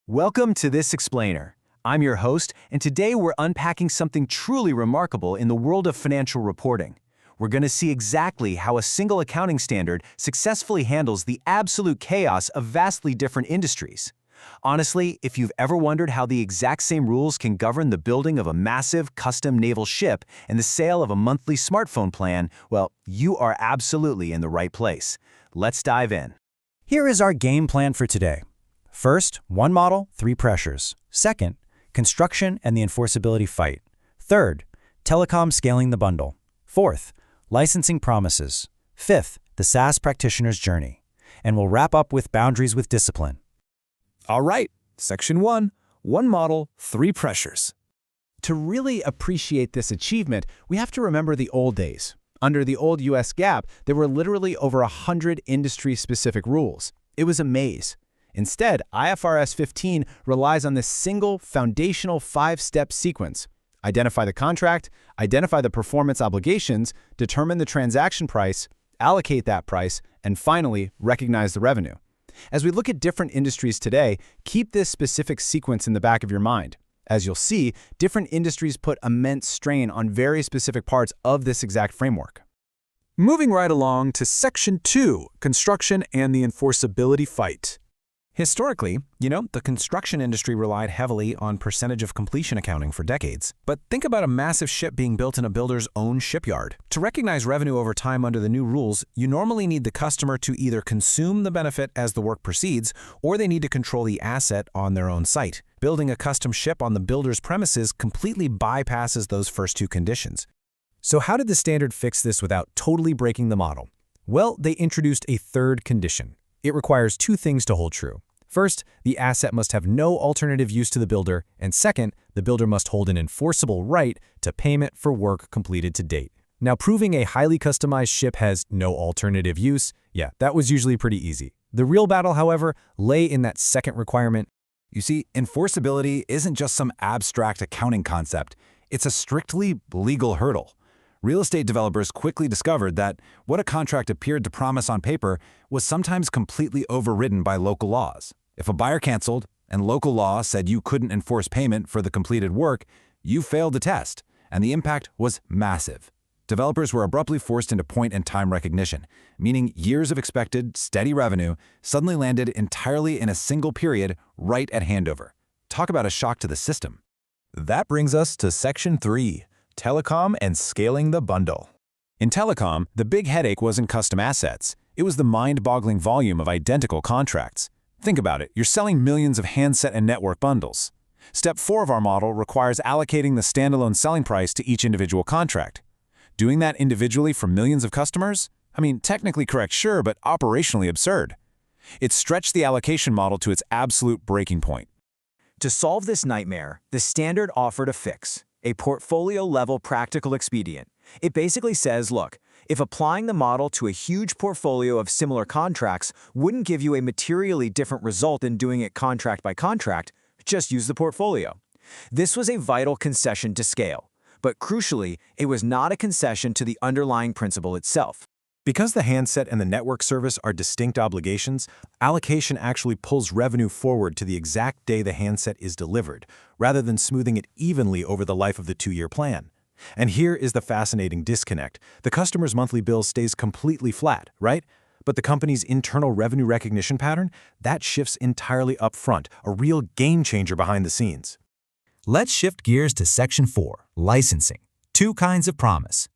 Welcome to This Explainer. I'm your host, and today we're unpacking something truly remarkable in the world of financial reporting. We're going to see exactly how a single accounting standard successfully handles the absolute chaos of vastly different industries. Honestly, if you've ever wondered how the exact same rules can govern the building of a massive custom naval ship and the sale of a monthly smartphone plan, well, you are absolutely in the right place. Let's dive in. Here is our game plan for today. First, one model, three pressures. Second, construction and the enforceability fight. Third, telecom scaling the bundle. Fourth, licensing promises. Fifth, the SaaS practitioner's journey. And we'll wrap up with boundaries with discipline. All right, Section 1, one model, three pressures. To really appreciate this achievement, we have to remember the old days. Under the old US GAAP, there were literally over 100 industry-specific rules. It was a maze. Instead, IFRS 15 relies on this single, foundational five-step sequence. Identify the contract, identify the performance obligations, determine the transaction price, allocate that price, and finally, recognize the revenue. As we look at different industries today, keep this specific sequence in the back of your mind. As you'll see, different industries put immense strain on very specific parts of this exact framework. Moving right along to Section 2, construction and the enforceability fight. Historically, the construction industry relied heavily on percentage of completion accounting for decades. But think about a massive ship being built in a builder's own shipyard. To recognize revenue over time under the new rules, you normally need the customer to either consume the benefit as the work proceeds, or they need to control the asset on their own site. Building a custom ship on the builder's premises completely bypasses those first two conditions. So how did the standard fix this without totally breaking the model? Well, they introduced a third condition. It requires two things to hold true. First, the asset must have no alternative use to the builder, and second, the builder must hold an enforceable right to payment for work completed to date. Now, proving a highly customized ship has no alternative use, that was usually pretty easy. The real battle, however, lay in that second requirement. You see, enforceability isn't just some abstract accounting concept. It's a strictly legal hurdle. Real estate developers quickly discovered that what a contract appeared to promise on paper was sometimes completely overridden by local laws. If a buyer canceled and local law said you couldn't enforce payment for the completed work, you failed the test, and the impact was massive. Developers were abruptly forced into point-in-time recognition, meaning years of expected, steady revenue suddenly landed entirely in a single period right at handover. Talk about a shock to the system. That brings us to Section 3, telecom and scaling the bundle. In telecom, the big headache wasn't custom assets. It was the mind-boggling volume of identical contracts. Think about it, you're selling millions of handset and network bundles. Step 4 of our model requires allocating the standalone selling price to each individual contract. Doing that individually for millions of customers? Technically correct, sure, but operationally absurd. It stretched the allocation model to its absolute breaking point. To solve this nightmare, the standard offered a fix, a portfolio-level practical expedient. It basically says, look, if applying the model to a huge portfolio of similar contracts wouldn't give you a materially different result than doing it contract by contract, just use the portfolio. This was a vital concession to scale, but crucially, it was not a concession to the underlying principle itself. Because the handset and the network service are distinct obligations, allocation actually pulls revenue forward to the exact day the handset is delivered, rather than smoothing it evenly over the life of the 2-year plan. And here is the fascinating disconnect. The customer's monthly bill stays completely flat, right? But the company's internal revenue recognition pattern, that shifts entirely up front, a real game changer behind the scenes. Let's shift gears to Section 4, licensing. Two kinds of promise.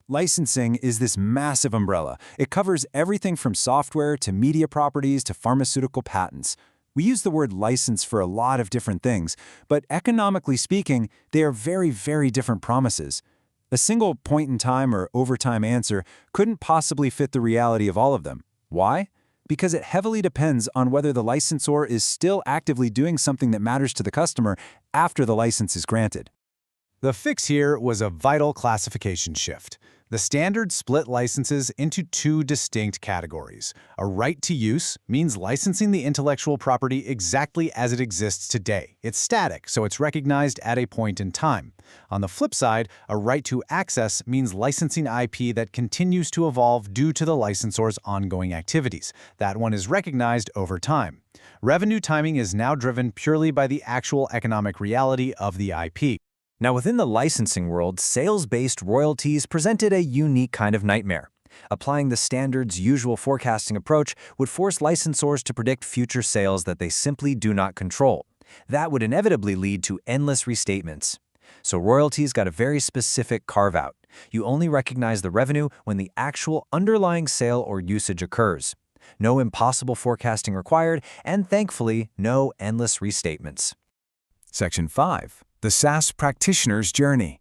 Licensing is this massive umbrella. It covers everything from software to media properties to pharmaceutical patents. We use the word license for a lot of different things, but economically speaking, they are very, very different promises. A single point-in-time or overtime answer couldn't possibly fit the reality of all of them. Why? Because it heavily depends on whether the licensor is still actively doing something that matters to the customer after the license is granted. The fix here was a vital classification shift. The standard split licenses into two distinct categories. A right to use means licensing the intellectual property exactly as it exists today. It's static, so it's recognized at a point in time. On the flip side, a right to access means licensing IP that continues to evolve due to the licensor's ongoing activities. That one is recognized over time. Revenue timing is now driven purely by the actual economic reality of the IP. Now, within the licensing world, sales-based royalties presented a unique kind of nightmare. Applying the standard's usual forecasting approach would force licensors to predict future sales that they simply do not control. That would inevitably lead to endless restatements. So royalties got a very specific carve-out. You only recognize the revenue when the actual underlying sale or usage occurs. No impossible forecasting required, and thankfully, no endless restatements. Section 5. The SaaS Practitioner's Journey.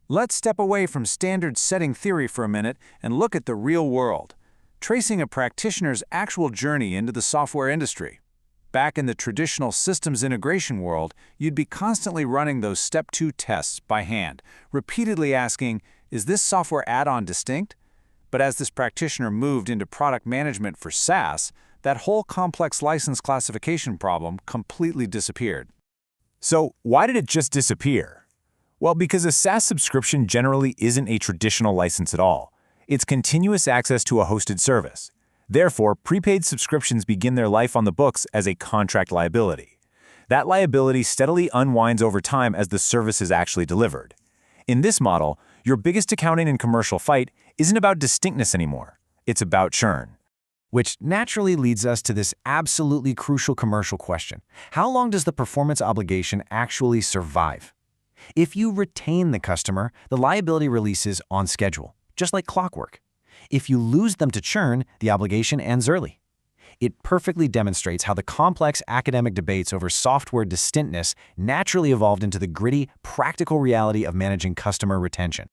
Let's step away from standard setting theory for a minute and look at the real world, tracing a practitioner's actual journey into the software industry. Back in the traditional systems integration world, you'd be constantly running those Step 2 tests by hand, repeatedly asking, is this software add-on distinct? But as this practitioner moved into product management for SaaS, that whole complex license classification problem completely disappeared. So why did it just disappear? Well, because a SaaS subscription generally isn't a traditional license at all. It's continuous access to a hosted service. Therefore, prepaid subscriptions begin their life on the books as a contract liability. That liability steadily unwinds over time as the service is actually delivered. In this model, your biggest accounting and commercial fight isn't about distinctness anymore. It's about churn. Which naturally leads us to this absolutely crucial commercial question. How long does the performance obligation actually survive? If you retain the customer, the liability releases on schedule, just like clockwork. If you lose them to churn, the obligation ends early. It perfectly demonstrates how the complex academic debates over software distinctness naturally evolved into the gritty, practical reality of managing customer retention.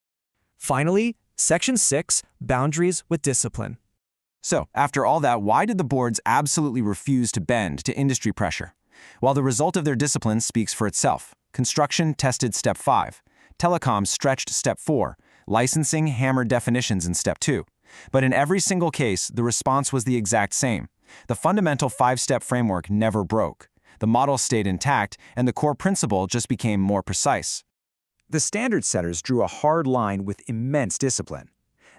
Finally, Section 6, Boundaries with Discipline. So, after all that, why did the boards absolutely refuse to bend to industry pressure? Well, the result of their discipline speaks for itself. Construction tested Step 5. Telecom stretched Step 4. Licensing hammered definitions in Step 2. But in every single case, the response was the exact same. The fundamental 5-step framework never broke. The model stayed intact, and the core principle just became more precise. The standard setters drew a hard line with immense discipline.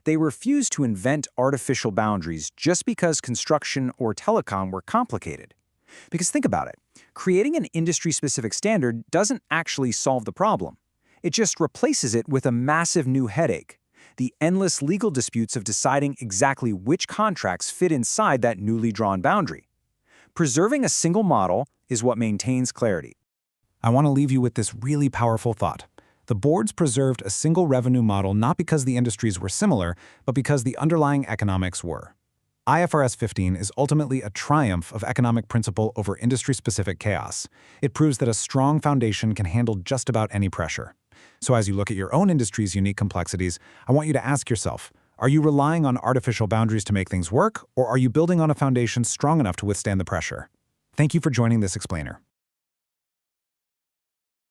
They refused to invent artificial boundaries just because construction or telecom were complicated. Because think about it, creating an industry-specific standard doesn't actually solve the problem. It just replaces it with a massive new headache, the endless legal disputes of deciding exactly which contracts fit inside that newly drawn boundary. Preserving a single model is what maintains clarity. I want to leave you with this really powerful thought. The boards preserved a single revenue model not because the industries were similar, but because the underlying economics were. IFRS 15 is ultimately a triumph of economic principle over industry-specific chaos. It proves that a strong foundation can handle just about any pressure. So as you look at your own industry's unique complexities, I want you to ask yourself, are you relying on artificial boundaries to make things work, or are you building on a foundation strong enough to withstand the pressure? Thank you for joining this explainer.